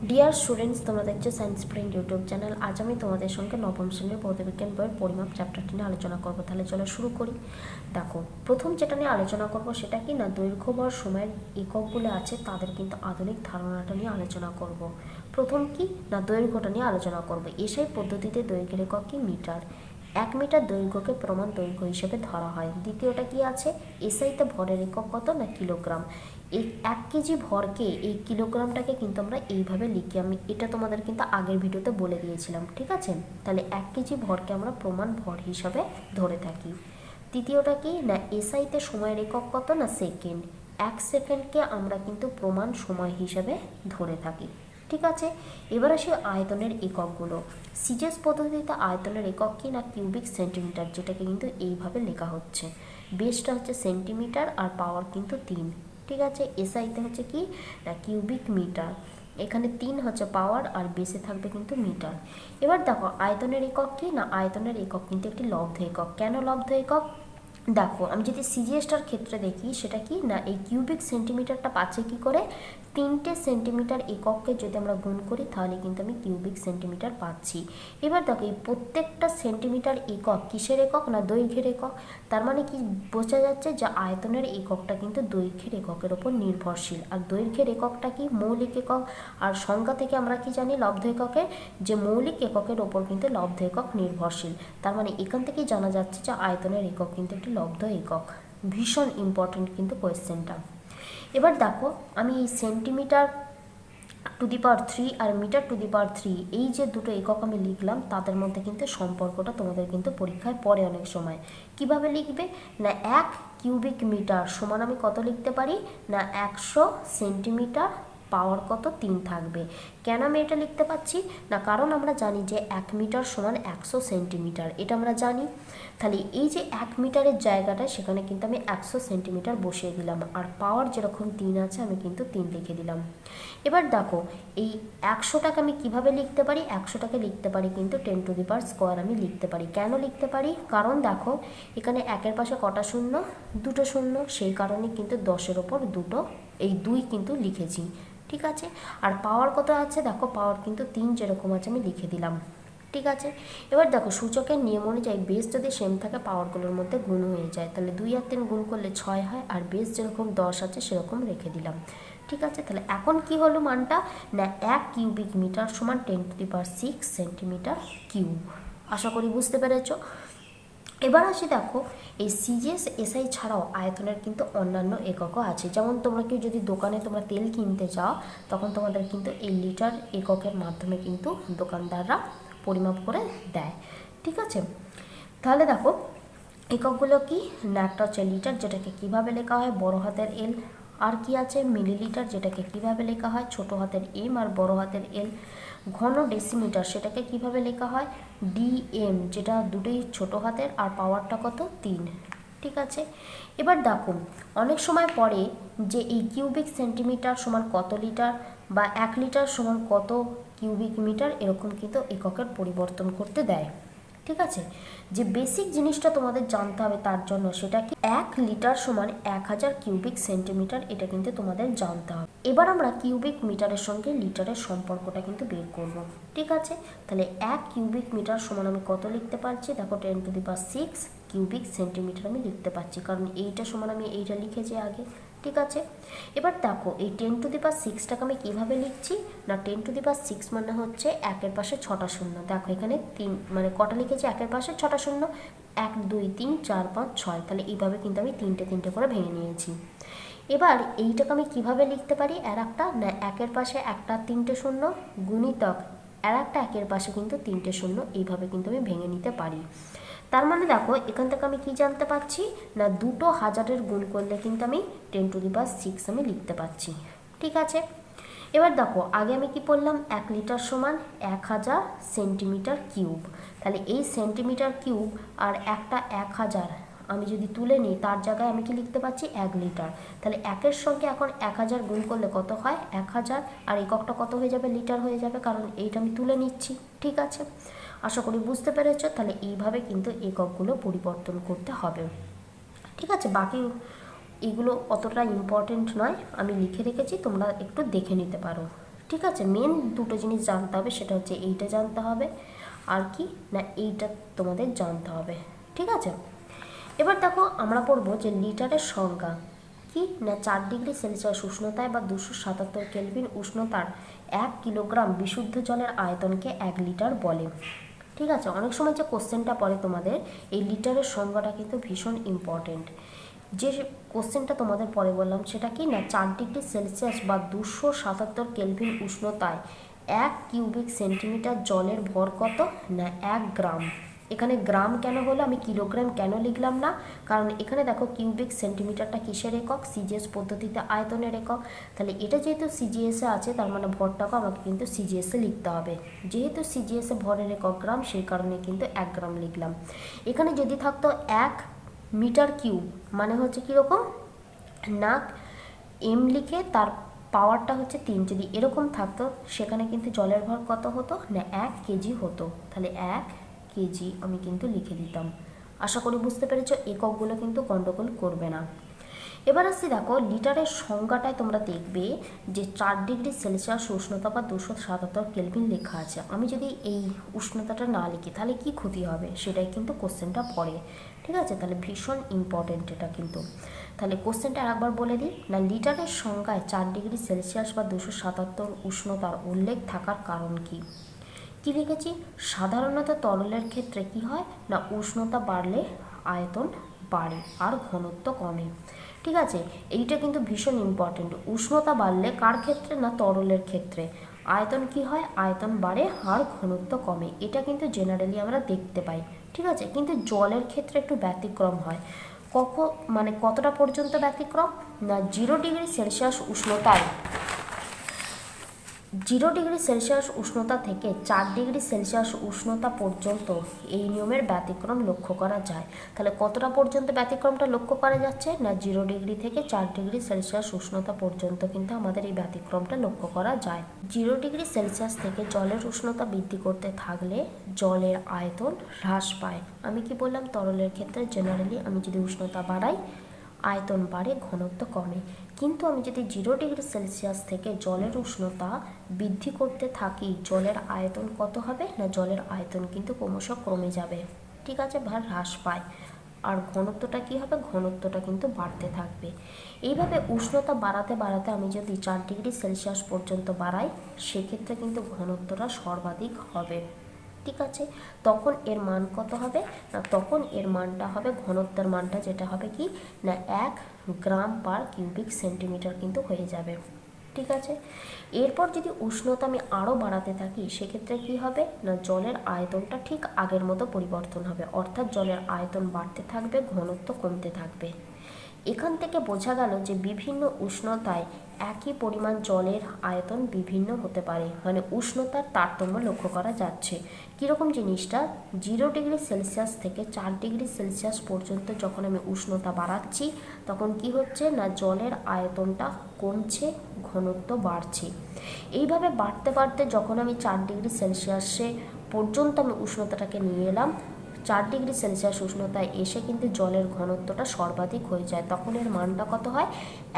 Dear students, তোমরা দেখছো science sprint YouTube channel. আজ আমি তোমাদের সঙ্গে নবম শ্রেণীর ভৌতবিজ্ঞান বইয়ের পরিমাপ চ্যাপ্টারটি নিয়ে আলোচনা করবো। তাহলে চলো শুরু করি। দেখো, প্রথম যেটা নিয়ে আলোচনা করব সেটা কি না, দৈর্ঘ্য ভর সময়ের এককগুলো আছে তাদের কিন্তু আধুনিক ধারণাটা নিয়ে আলোচনা করব। প্রথম কি না, দৈর্ঘ্যটা নিয়ে আলোচনা করব। এসআই পদ্ধতিতে দৈর্ঘ্যের একক কি মিটার। 1 মিটার দৈর্ঘ্যকে প্রমাণ দৈর্ঘ্য হিসেবে ধরা হয়। দ্বিতীয়টা কি আছে, এসআইতে ভরের একক কত না কিলোগ্রাম। এই 1 কেজি ভরকে, এই কিলোগ্রামটাকে কিন্তু আমরা এইভাবে লিখি। আমি এটা তোমাদের কিন্তু আগের ভিডিওতে বলে দিয়েছিলাম, ঠিক আছে। তাহলে 1 কেজি ভরকে আমরা প্রমাণ ভর হিসাবে ধরে থাকি। তৃতীয়টা কি না, এসআইতে সময়ের একক কত না সেকেন্ড। 1 সেকেন্ডকে আমরা কিন্তু প্রমাণ সময় হিসাবে ধরে থাকি, ঠিক আছে। এবার আসি আয়তনের এককগুলো। সিজিএস পদ্ধতিতে আয়তনের একক কি না কিউবিক সেন্টিমিটার, যেটাকে কিন্তু এইভাবে লেখা হচ্ছে। বেসটা হচ্ছে সেন্টিমিটার আর পাওয়ার কিন্তু 3, ঠিক আছে। এসআইতে হচ্ছে কি না কিউবিক মিটার, এখানে 3 হচ্ছে পাওয়ার আর বেসে থাকবে কিন্তু মিটার। এবার দেখো আয়তনের একক কি না, আয়তনের একক কিন্তু একটি লব্ধ একক। কেন লব্ধ একক? দেখো, আমি যদি সিজিএসটার ক্ষেত্রে দেখি সেটা কি না, এই কিউবিক সেন্টিমিটারটা পাচ্ছে কি করে, 3টে সেন্টিমিটার একককে যদি আমরা গুণ করি তাহলে কিন্তু আমি কিউবিক সেন্টিমিটার পাচ্ছি। এবার দেখো, এই প্রত্যেকটা সেন্টিমিটার একক কিসের একক না দৈর্ঘ্যের একক। তার মানে কি বোঝা যাচ্ছে যে আয়তনের এককটা কিন্তু দৈর্ঘ্যের এককের ওপর নির্ভরশীল। আর দৈর্ঘ্যের এককটা কি মৌলিক একক। আর সংজ্ঞা থেকে আমরা কি জানি লব্ধ এককের, যে মৌলিক এককের ওপর কিন্তু লব্ধ একক নির্ভরশীল। তার মানে এখান থেকেই জানা যাচ্ছে যে আয়তনের একক কিন্তু একটি লব্ধ একক। ভীষণ ইম্পর্টেন্ট কিন্তু কোয়েশ্চেনটা। এবার দেখো, আমি এই সেন্টিমিটার টু দি পাওয়ার 3 আর মিটার টু দি পাওয়ার 3 এই যে দুটো একক আমি লিখলাম, তাদের মধ্যে কিন্তু সম্পর্কটা তোমাদের কিন্তু পরীক্ষায় পড়ে অনেক সময়। কিভাবে লিখবে না, 1 কিউবিক মিটার সমান আমি কত লিখতে পারি না 100 সেন্টিমিটার পাওয়ার কত 3 থাকবে। কেন আমি এটা লিখতে পাচ্ছি না, কারণ আমরা জানি যে 1 মিটার সমান 100 সেন্টিমিটার, এটা আমরা জানি। তাহলে এই যে 1 মিটারের জায়গাটা সেখানে কিন্তু আমি 100 সেন্টিমিটার বসিয়ে দিলাম, আর পাওয়ার যেরকম 3 আছে আমি কিন্তু 3 লিখে দিলাম। এবার দেখো, এই 100টাকে আমি কিভাবে লিখতে পারি, 100টাকে লিখতে পারি কিন্তু 10 টু দি পাওয়ার স্কোয়ার আমি লিখতে পারি। কেন লিখতে পারি, কারণ দেখো এখানে একের পাশে কটা শূন্য, দুটো শূন্য, সেই কারণে কিন্তু 10-এর ওপর দুটো, এই 2 কিন্তু লিখেছি, ঠিক আছে। আর পাওয়ার কত আছে, দেখো পাওয়ার কিন্তু 3 যেরকম আছে আমি লিখে দিলাম, ঠিক আছে। এবার দেখো, সূচকের নিয়ম অনুযায়ী বেস যদি সেম থাকে পাওয়ারগুলোর মধ্যে গুণ হয়ে যায়, তাহলে 2 আর 3 গুণ করলে 6 হয়, আর বেস যেরকম 10 আছে সেরকম রেখে দিলাম, ঠিক আছে। তাহলে এখন কি হলো মানটা না, 1 কিউবিক মিটার সমান 10 to the power 6 centimetre cube. আশা করি বুঝতে পেরেছো। এবার আসি, দেখো এই সিজিএস এসআই ছাড়াও আয়তনের কিন্তু অন্যান্য এককও আছে। যেমন তোমরা কেউ যদি দোকানে তোমরা তেল কিনতে যাও, তখন তোমাদের কিন্তু এই লিটার এককের মাধ্যমে কিন্তু দোকানদাররা পরিমাপ করে দেয়, ঠিক আছে। তাহলে দেখো এককগুলো কি না, একটা হচ্ছে লিটার, যেটাকে কিভাবে লেখা হয় বড় হাতের এল। আর কি আছে মিলিলিটার, যেটাকে কিভাবে লেখা হয় ছোট হাতের এম আর বড় হাতের এল। ঘন ডেসিমিটার, সেটাকে কিভাবে লেখা হয় ডিএম, যেটা দুটোই ছোট হাতের আর পাওয়ারটা কত 3, ঠিক আছে। এবার দেখো, অনেক সময় পড়ে যে এই কিউবিক সেন্টিমিটার সমান কত লিটার, বা 1 লিটার সমান কত কিউবিক মিটার, এরকম কিন্তু এককের পরিবর্তন করতে দেয়, ঠিক আছে। যে বেসিক জিনিসটা তোমাদের জানতে হবে তার জন্য, সেটা কি 1 লিটার সমান 1000 কিউবিক সেন্টিমিটার, এটা কিন্তু তোমাদের জানতে হবে। এবার আমরা কিউবিক মিটারের সঙ্গে লিটারের সম্পর্কটা কিন্তু বের করব, ঠিক আছে। তাহলে 1 কিউবিক মিটার সমান আমি কত লিখতে পারছি, দেখো 10 to the power 6 cubic centimetre আমি লিখতে পারছি, কারণ এইটা সমান আমি এইটা লিখেছি আগে, ঠিক আছে। এবার দেখো এই 10 টু দি পাওয়ার 6টাকে আমি কীভাবে লিখছি না, 10 টু দি পাওয়ার 6 মানে হচ্ছে একের পাশে 6টা শূন্য। দেখো এখানে 3 মানে কটা লিখেছি, একের পাশে 6টা শূন্য, 1 2 3 4 5 6, তাহলে এইভাবে কিন্তু আমি তিনটে তিনটে করে ভেঙে নিয়েছি। এবার এইটাকে আমি কিভাবে লিখতে পারি, আর একটা না একের পাশে একটা 3টে শূন্য গুণিতক আর একটা একের পাশে কিন্তু 3টে শূন্য, এইভাবে কিন্তু আমি ভেঙে নিতে পারি। তার মানে দেখো এখান থেকে আমি কি জানতে পারছি না, দুটো হাজারের গুণ করলে কিন্তু আমি 10 টু দি পাওয়ার 6 আমি লিখতে পারছি, ঠিক আছে। এবার দেখো আগে আমি কি বললাম, 1 লিটার সমান 1000 সেন্টিমিটার কিউব। তাহলে এই সেন্টিমিটার কিউব আর একটা 1000 আমি যদি তুলে নিই, তার জায়গায় আমি কি লিখতে পাচ্ছি 1 লিটার। তাহলে একের সঙ্গে এখন 1000 গুণ করলে কত হয় 1000, আর এককটা কত হয়ে যাবে লিটার হয়ে যাবে, কারণ এইটা আমি তুলে নিচ্ছি, ঠিক আছে। আশা করি বুঝতে পেরেছো। তাহলে এইভাবে কিন্তু এককগুলো পরিবর্তন করতে হবে, ঠিক আছে। বাকি এগুলো অতটা ইম্পর্টেন্ট নয়, আমি লিখে রেখেছি, তোমরা একটু দেখে নিতে পারো, ঠিক আছে, মেন দুটো জিনিস জানতে হবে, সেটা হচ্ছে এইটা জানতে হবে আর কি না এইটা তোমাদের জানতে হবে। ঠিক আছে, এবার দেখো আমরা পড়বো যে লিটারের সংজ্ঞা কি না 4 ডিগ্রি সেলসিয়াস উষ্ণতায় বা 277 কেলভিন উষ্ণতার 1 কিলোগ্রাম বিশুদ্ধ জলের আয়তনকে 1 লিটার বলে। ঠিক আছে, অনেক সময় যে কোশ্চেনটা পড়ে তোমাদের এই লিটারের সংজ্ঞাটা কিন্তু ভীষণ ইম্পর্টেন্ট। যে কোশ্চেনটা তোমাদের পরে বললাম সেটা কি না 4 ডিগ্রি সেলসিয়াস বা 277 কেলভিন উষ্ণতায় 1 কিউবিক সেন্টিমিটার জলের ভর কত না 1 গ্রাম। এখানে গ্রাম কেন হলো, আমি কিলোগ্রাম কেন লিখলাম না, কারণ এখানে দেখো কিউবিক সেন্টিমিটারটা কিসের একক, সিজিএস পদ্ধতিতে আয়তনের একক। তাহলে এটা যেহেতু সিজিএসে আছে তার মানে ভরটাকে আমাকে কিন্তু সিজিএসে লিখতে হবে। যেহেতু সিজিএসে ভরের একক গ্রাম, সেই কারণে কিন্তু 1 গ্রাম লিখলাম। এখানে যদি থাকতো 1 মিটার কিউব, মানে হচ্ছে কীরকম না এম লিখে তার পাওয়ারটা হচ্ছে 3, যদি এরকম থাকতো সেখানে কিন্তু জলের ভর কত হতো না 1 কেজি হতো। তাহলে 1 কেজি আমি কিন্তু লিখে দিতাম। আশা করি বুঝতে পেরেছো, এককগুলো কিন্তু গন্ডগোল করবে না। এবার আসছি দেখো লিটারের সংজ্ঞাটায় তোমরা দেখবে যে 4 ডিগ্রি সেলসিয়াস উষ্ণতা বা 277 কেলভিন লেখা আছে। আমি যদি এই উষ্ণতাটা না লিখি তাহলে কি ক্ষতি হবে, সেটাই কিন্তু কোশ্চেনটা পড়ে। ঠিক আছে, তাহলে ভীষণ ইম্পর্টেন্ট এটা কিন্তু। তাহলে কোশ্চেনটা আরেকবার বলে দিই না, লিটারের সংজ্ঞায় 4 ডিগ্রি সেলসিয়াস বা 277 উষ্ণতার উল্লেখ থাকার কারণ কি। কি লিখেছি, সাধারণত তরলের ক্ষেত্রে কি হয় না উষ্ণতা বাড়লে আয়তন বাড়ে আর ঘনত্ব কমে। ঠিক আছে, এইটা কিন্তু ভীষণ ইম্পর্টেন্ট। উষ্ণতা বাড়লে কার ক্ষেত্রে না তরলের ক্ষেত্রে আয়তন কি হয়, আয়তন বাড়ে আর ঘনত্ব কমে। এটা কিন্তু জেনারেলি আমরা দেখতে পাই। ঠিক আছে, কিন্তু জলের ক্ষেত্রে একটু ব্যতিক্রম হয়। মানে কতটা পর্যন্ত ব্যতিক্রম না 0 ডিগ্রি সেলসিয়াস উষ্ণতায় 0 ডিগ্রি সেলসিয়াস উষ্ণতা থেকে 4 ডিগ্রি সেলসিয়াস উষ্ণতা পর্যন্ত এই নিয়মের ব্যতিক্রম লক্ষ্য করা যায়। তাহলে কতটা পর্যন্ত ব্যতিক্রমটা লক্ষ্য করা যাচ্ছে না 0 ডিগ্রি থেকে 4 ডিগ্রি সেলসিয়াস উষ্ণতা পর্যন্ত কিন্তু আমাদের এই ব্যতিক্রমটা লক্ষ্য করা যায়। 0 ডিগ্রি সেলসিয়াস থেকে জলের উষ্ণতা বৃদ্ধি করতে থাকলে জলের আয়তন হ্রাস পায়। আমি কি বললাম, তরলের ক্ষেত্রে জেনারেলি আমি যদি উষ্ণতা বাড়াই আয়তন বাড়ে, ঘনত্ব কমে। কিন্তু আমি যদি 0 ডিগ্রি সেলসিয়াস থেকে জলের উষ্ণতা বৃদ্ধি করতে থাকি জলের আয়তন কত হবে না জলের আয়তন কিন্তু ক্রমশ কমে যাবে। ঠিক আছে, বা হ্রাস পায়। আর ঘনত্বটা কি হবে, ঘনত্বটা কিন্তু বাড়তে থাকবে। এইভাবে উষ্ণতা বাড়াতে বাড়াতে আমি যদি 4 ডিগ্রি সেলসিয়াস পর্যন্ত বাড়াই সেক্ষেত্রে কিন্তু ঘনত্বটা সর্বাধিক হবে। ঠিক আছে, তখন এর মান কত হবে না তখন এর মানটা হবে, ঘনত্বের মানটা যেটা হবে কি না 1 গ্রাম/কিউবিক সেন্টিমিটার কিন্তু হয়ে যাবে। ঠিক আছে, এরপর যদি উষ্ণতা আমি আরও বাড়াতে থাকি সেক্ষেত্রে কি হবে না জলের আয়তনটা ঠিক আগের মতো পরিবর্তন হবে, অর্থাৎ জলের আয়তন বাড়তে থাকবে, ঘনত্ব কমতে থাকবে। এখান থেকে বোঝা গেল যে বিভিন্ন উষ্ণতায় একই পরিমাণ জলের আয়তন বিভিন্ন হতে পারে, মানে উষ্ণতার তারতম্য লক্ষ্য করা যাচ্ছে। কীরকম জিনিসটা, 0 ডিগ্রি সেলসিয়াস থেকে 4 ডিগ্রি সেলসিয়াস পর্যন্ত যখন আমি উষ্ণতা বাড়াচ্ছি তখন কি হচ্ছে না জলের আয়তনটা কমছে, ঘনত্ব বাড়ছে। এইভাবে বাড়তে বাড়তে যখন আমি 4 ডিগ্রি সেলসিয়াসে পর্যন্ত আমি উষ্ণতাটাকে নিয়ে এলাম, 4 ডিগ্রি সেলসিয়াস উষ্ণতায় এসে কিন্তু জলের ঘনত্বটা সর্বাধিক হয়ে যায়। তখন এর মানটা কত হয়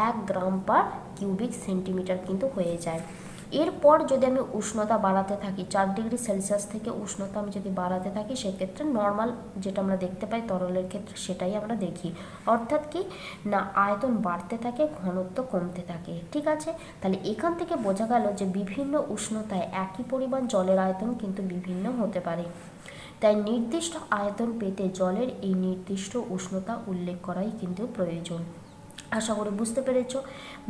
1 গ্রাম/কিউবিক সেন্টিমিটার কিন্তু হয়ে যায়। এরপর যদি আমি উষ্ণতা বাড়াতে থাকি 4 ডিগ্রি সেলসিয়াস থেকে উষ্ণতা আমি যদি বাড়াতে থাকি সেক্ষেত্রে নর্মাল যেটা আমরা দেখতে পাই তরলের ক্ষেত্রে সেটাই আমরা দেখি, অর্থাৎ কি না আয়তন বাড়তে থাকে, ঘনত্ব কমতে থাকে। ঠিক আছে, তাহলে এখান থেকে বোঝা গেল যে বিভিন্ন উষ্ণতায় একই পরিমাণ জলের আয়তন কিন্তু বিভিন্ন হতে পারে। তাই নির্দিষ্ট আয়তন পেতে জলের এই নির্দিষ্ট উষ্ণতা উল্লেখ করাই কিন্তু প্রয়োজন। আশা করি বুঝতে পেরেছো,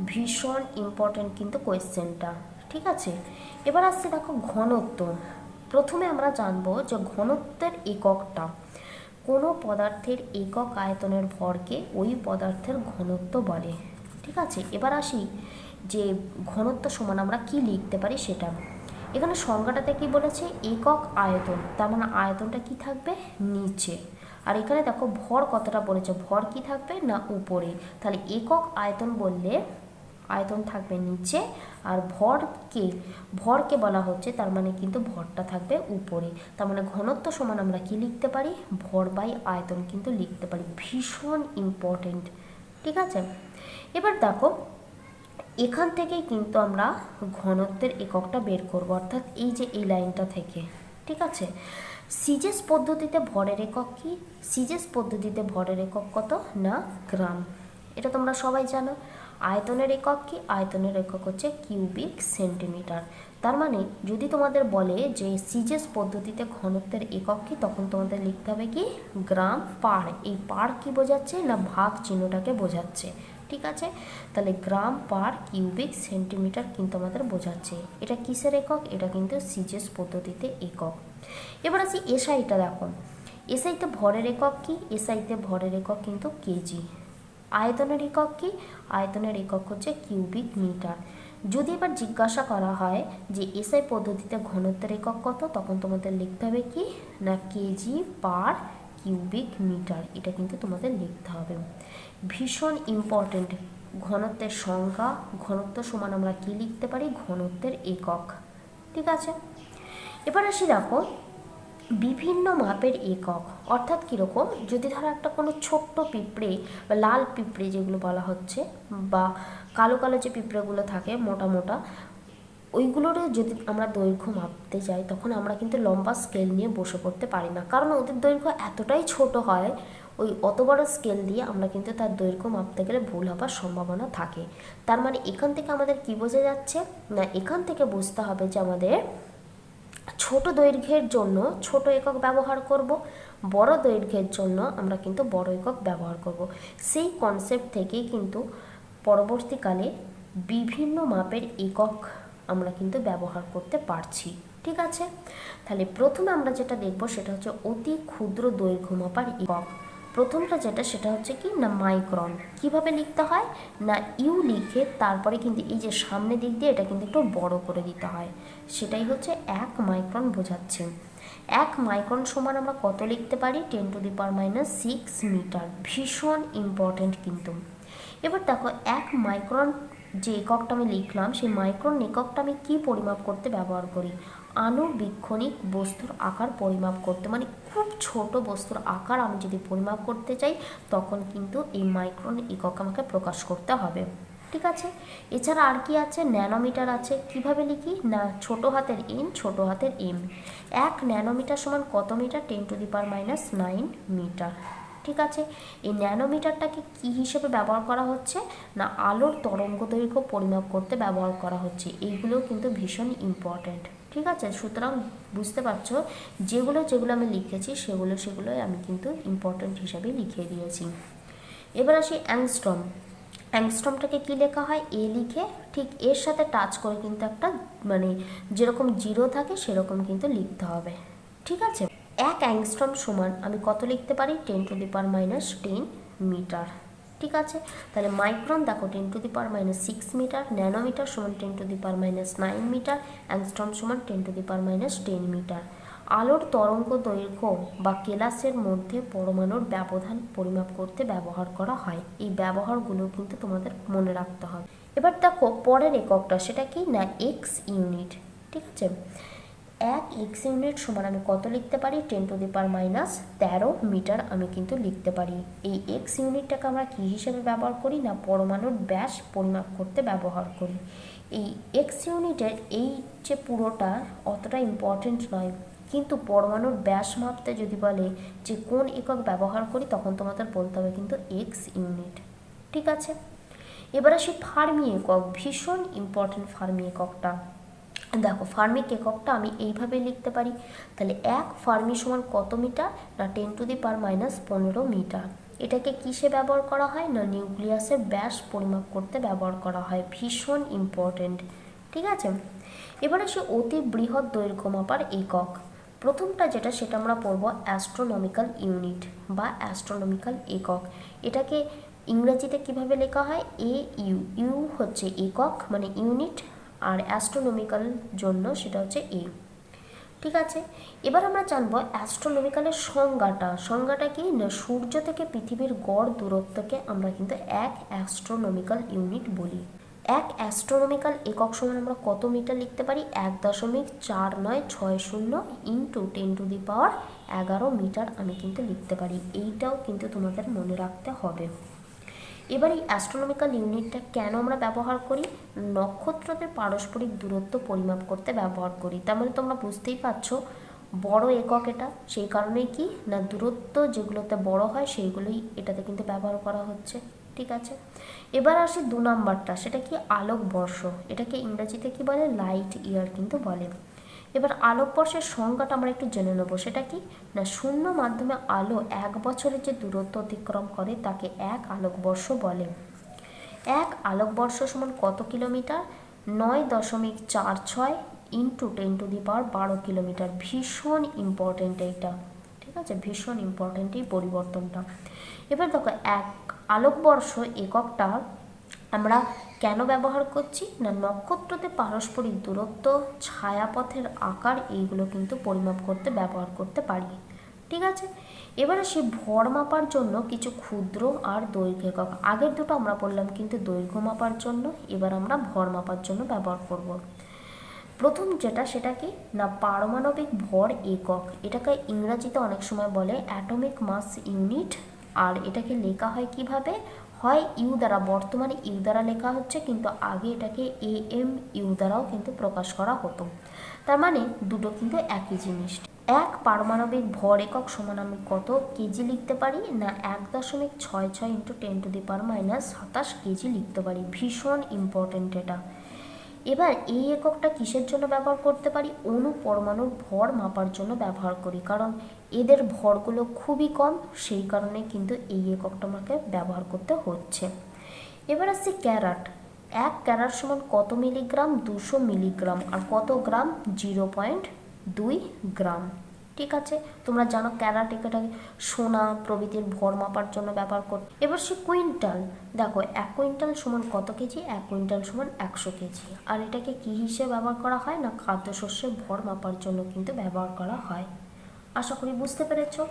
ভীষণ ইম্পর্ট্যান্ট কিন্তু কোয়েশ্চেনটা। ঠিক আছে, এবার আসছে দেখো ঘনত্ব। প্রথমে আমরা জানবো যে ঘনত্বের এককটা। কোনো পদার্থের একক আয়তনের ভরকে ওই পদার্থের ঘনত্ব বলে। ঠিক আছে, এবার আসি যে ঘনত্ব সমান আমরা কি লিখতে পারি সেটা। এখানে সংজ্ঞাটাতে কি বলেছে, একক আয়তন, তার মানে আয়তনটা কি থাকবে নিচে। আর এখানে দেখো ভর কতটা বলেছে, ভর কি থাকবে না উপরে। তাহলে একক আয়তন বললে আয়তন থাকবে নিচে আর ভরকে বলা হচ্ছে, তার মানে কিন্তু ভরটা থাকবে উপরে। তার মানে ঘনত্ব সমান আমরা কি লিখতে পারি, ভর বাই আয়তন কিন্তু লিখতে পারি। ভীষণ ইম্পর্টেন্ট। ঠিক আছে, এবার দেখো এখান থেকেই কিন্তু আমরা ঘনত্বের এককটা বের করব, অর্থাৎ এই যে এই লাইনটা থেকে। ঠিক আছে, সিজেস পদ্ধতিতে ভরের একক কি? সিজেস পদ্ধতিতে ভরের একক কত না গ্রাম, এটা তোমরা সবাই জানো। আয়তনের একক কি? আয়তনের একক হচ্ছে কিউবিক সেন্টিমিটার। তার মানে যদি তোমাদের বলে যে সিজেস পদ্ধতিতে ঘনত্বের একক কি, তখন তোমাদের লিখতে হবে কি গ্রাম পার। এই পার কি বোঝাচ্ছে না ভাগ চিহ্নটাকে বোঝাচ্ছে। ঠিক আছে, তাহলে গ্রাম পার কিউবিক সেন্টিমিটার কিন্তু আমাদের বোঝাচ্ছে। এটা কিসের একক? এটা কিন্তু সিজেস পদ্ধতিতে একক। এবার আসি এসআইটা। দেখো এসআইতে ভরের একক কি? এসআইতে ভরের একক কিন্তু কেজি। আয়তনের একক কি? আয়তনের একক হচ্ছে কিউবিক মিটার। যদি এবার জিজ্ঞাসা করা হয় যে এসআই পদ্ধতিতে ঘনত্বের একক কত, তখন তোমাদের লিখতে হবে কি না কেজি পার কিউবিক মিটার। এটা কিন্তু তোমাদের লিখতে হবে। ভীষণ ইম্পর্টেন্ট, ঘনত্বের সংজ্ঞা। ঘনত্ব সমান আমরা কি লিখতে পারি? ঘনত্বের একক। ঠিক আছে, এবার আসি দেখো বিভিন্ন মাপের একক, অর্থাৎ কীরকম, যদি ধরো একটা কোনো ছোট্ট পিঁপড়ে বা লাল পিঁপড়ে যেগুলো বলা হচ্ছে, বা কালো কালো যে পিঁপড়েগুলো থাকে মোটা মোটা, ওইগুলোর যদি আমরা দৈর্ঘ্য মাপতে যাই, তখন আমরা কিন্তু লম্বা স্কেল নিয়ে বসে পড়তে পারি না, কারণ ওদের দৈর্ঘ্য এতটাই ছোট হয়। ওই অত বড় স্কেল দিয়ে আমরা কিন্তু তার দৈর্ঘ্য মাপতে গেলে ভুল হবার সম্ভাবনা থাকে। তার মানে এখান থেকে আমাদের কি বোঝা যাচ্ছে না, এখান থেকে বুঝতে হবে যে আমাদের ছোট দৈর্ঘ্যের জন্য ছোট একক ব্যবহার করব, বড় দৈর্ঘ্যের জন্য আমরা কিন্তু বড় একক ব্যবহার করব। সেই কনসেপ্ট থেকেই কিন্তু পরবর্তীকালে বিভিন্ন মাপের একক আমরা কিন্তু ব্যবহার করতে পারছি। ঠিক আছে, তাহলে প্রথমে আমরা যেটা দেখব সেটা হচ্ছে অতি ক্ষুদ্র দৈর্ঘ্য মাপার একক। প্রথমটা যেটা সেটা হচ্ছে কি না মাইক্রন। কিভাবে লিখতে হয় না ইউ লিখে তারপরে কিন্তু এই যে সামনের দিক দিয়ে এটা কিন্তু একটু বড় করে দিতে হয়, সেটাই হচ্ছে 1 মাইক্রন বোঝাচ্ছে। 1 মাইক্রন সমান আমরা কত লিখতে পারি? 10⁻⁶ মিটার। ভীষণ ইম্পর্টেন্ট কিন্তু। এবার দেখো 1 মাইক্রন যে এককটা আমি লিখলাম, সেই মাইক্রন এককটা আমি কি পরিমাপ করতে ব্যবহার করি? আণুবীক্ষণিক বস্তুর আকার পরিমাপ করতে, মানে খুব ছোট বস্তুর আকার আমি যদি পরিমাপ করতে চাই, তখন কিন্তু এই মাইক্রন একক আমাকে প্রকাশ করতে হবে। ঠিক আছে, এছাড়া আর কি আছে? ন্যানোমিটার আছে। কিভাবে লিখি না ছোট হাতের এন ছোট হাতের এম। 1 ন্যানোমিটার সমান কত মিটার? 10⁻⁹ মিটার। ঠিক আছে, এই ন্যানোমিটারটাকে কি হিসেবে ব্যবহার করা হচ্ছে না আলোর তরঙ্গ দৈর্ঘ্য পরিমাপ করতে ব্যবহার করা হচ্ছে। এইগুলো কিন্তু ভীষণ ইম্পর্ট্যান্ট। ঠিক আছে, সুতরাং বুঝতে পারছো যেগুলো আমি লিখেছি সেগুলোই আমি কিন্তু ইম্পর্ট্যান্ট হিসাবে লিখে দিয়েছি। এবার আসি অ্যাংস্ট্রম। অ্যাংস্ট্রমটাকে কি লেখা হয়? এ লিখে ঠিক এর সাথে টাচ করে কিন্তু একটা মানে যেরকম 0 থাকে সেরকম কিন্তু লিখতে হবে। ঠিক আছে, 1 অ্যাংস্ট্রম সমান আমি কত লিখতে পারি? 10⁻⁻10 মিটার। ঠিক আছে, তাহলে মাইক্রন দেখো 10⁻⁶ মিটার, ন্যানোমিটার সমান 10⁻⁹ মিটার, অ্যাংস্ট্রম সমান 10⁻10 মিটার। আলোর তরঙ্গ দৈর্ঘ্য বা কেলাসের মধ্যে পরমাণুর ব্যবধান পরিমাপ করতে ব্যবহার করা হয়। এই ব্যবহারগুলো কিন্তু তোমাদের মনে রাখতে হবে। এবার দেখো পরের এককটা, সেটা কি না এক্স ইউনিট। ঠিক আছে, 1 এক্স ইউনিট সমান আমি কত লিখতে পারি? 10⁻13 মিটার আমি কিন্তু লিখতে পারি। এই এক্স ইউনিটটাকে আমরা কী হিসেবে ব্যবহার করি না পরমাণুর ব্যাস পরিমাপ করতে ব্যবহার করি। এই এক্স ইউনিটের এই যে পুরোটা অতটা ইম্পর্টেন্ট নয়, কিন্তু পরমাণুর ব্যাস মাপতে যদি বলে যে কোন একক ব্যবহার করি, তখন তোমাদের বলতে হবে কিন্তু এক্স ইউনিট। ঠিক আছে, এবার আসি ফার্মি একক। ভীষণ ইম্পর্টেন্ট ফার্মি এককটা। দেখো ফার্মিক এককটা আমি এইভাবে লিখতে পারি। তাহলে 1 ফার্মি সমান কত মিটার? না 10⁻⁻15 মিটার। এটাকে কিসে ব্যবহার করা হয় না নিউক্লিয়াসের ব্যাস পরিমাপ করতে ব্যবহার করা হয়। ভীষণ ইম্পর্টেন্ট। ঠিক আছে, এবার আসি অতি বৃহৎ দৈর্ঘ্য মাপার একক। প্রথমটা যেটা সেটা আমরা পড়বো অ্যাস্ট্রোনমিক্যাল ইউনিট বা অ্যাস্ট্রোনমিক্যাল একক। এটাকে ইংরেজিতে কিভাবে লেখা হয়? ইউ হচ্ছে একক মানে ইউনিট, আর অ্যাস্ট্রোনমিক্যাল জন্য সেটা হচ্ছে এ। ঠিক আছে, এবার আমরা জানবো অ্যাস্ট্রোনমিক্যালের সংজ্ঞাটা কি না সূর্য থেকে পৃথিবীর গড় দূরত্বকে আমরা কিন্তু 1 অ্যাস্ট্রোনমিক্যাল ইউনিট বলি। 1 অ্যাস্ট্রোনমিক্যাল একক সমান আমরা কত মিটার লিখতে পারি? 1.4960 ইন্টু 10⁻11 মিটার আমি কিন্তু লিখতে পারি। এইটাও কিন্তু তোমাদের মনে রাখতে হবে। এবার এই অ্যাস্ট্রোনমিক্যাল ইউনিটটা কেন আমরা ব্যবহার করি? নক্ষত্রদের পারস্পরিক দূরত্ব পরিমাপ করতে ব্যবহার করি। তার মানে তোমরা বুঝতেই পারছো বড় একক এটা, সেই কারণেই কি না দূরত্ব যেগুলোতে বড় হয় সেইগুলোই এটাতে কিন্তু ব্যবহার করা হচ্ছে। ঠিক আছে, এবার আসি 2 নাম্বারটা, সেটা কি আলোকবর্ষ। এটাকে ইংরেজিতে কি বলে? লাইট ইয়ার কিন্তু বলে। এবার আলোকবর্ষের সংজ্ঞাটা আমরা একটু জেনে নেবো। সেটা কি না শূন্য মাধ্যমে আলো 1 বছরের যে দূরত্ব অতিক্রম করে তাকে 1 আলোকবর্ষ বলে। 1 আলোকবর্ষ সমান কত কিলোমিটার? 9.46 into 10⁻12 kilometre. ভীষণ ইম্পর্টেন্ট এইটা, ঠিক আছে, ভীষণ ইম্পর্টেন্ট এই পরিবর্তনটা। এবার দেখো 1 আলোকবর্ষ এককটা আমরা কেন ব্যবহার করছি না নক্ষত্রতে পারস্পরিক দূরত্ব, ছায়াপথের আকার এইগুলো কিন্তু পরিমাপ করতে ব্যবহার করতে পারি। ঠিক আছে, এবার আসি ভর মাপার জন্য কিছু ক্ষুদ্র আর দৈর্ঘ্য একক। আগের দুটো আমরা বললাম কিন্তু দৈর্ঘ্য মাপার জন্য, এবার আমরা ভর মাপার জন্য ব্যবহার করব। প্রথম যেটা সেটা কি না পারমাণবিক ভর একক। এটাকে ইংরেজিতে অনেক সময় বলে অ্যাটমিক মাস ইউনিট। আর এটাকে লেখা হয় কিভাবে? হয় ইউ দ্বারা, বর্তমানে ইউ দ্বারা লেখা হচ্ছে, কিন্তু আগে এটাকে AM ইউ দ্বারাও কিন্তু প্রকাশ করা হতো। তার মানে দুটো কিন্তু একই জিনিস। 1 পারমাণবিক ভর একক সমান আমি কত কেজি লিখতে পারি না 1.66 ইন্টু 10⁻⁻27 কেজি লিখতে পারি। ভীষণ ইম্পর্টেন্ট এটা। এবার এই এককটা কিসের জন্য ব্যবহার করতে পারি? অণু পরমাণুর ভর মাপার জন্য ব্যবহার করি, কারণ এদের ভরগুলো খুবই কম, সেই কারণে কিন্তু এই এককটা আমাকে ব্যবহার করতে হচ্ছে। এবার আসছে ক্যারাট। 1 ক্যারাট সমান কত মিলিগ্রাম? 200 মিলিগ্রাম। আর কত গ্রাম? 0.2 গ্রাম। ঠিক আছে, তোমরা জানো ক্যারাট এটাকে সোনা প্রভৃতির ভর মাপার জন্য ব্যবহার করতে। এবার সে কুইন্টাল। দেখো 1 কুইন্টাল সমান কত কেজি? 1 কুইন্টাল সমান 100 কেজি। আর এটাকে কি হিসেবে ব্যবহার করা হয় না খাদ্যশস্যের ভর মাপার জন্য কিন্তু ব্যবহার করা হয়। আশা করি বুঝতে পেরেছো।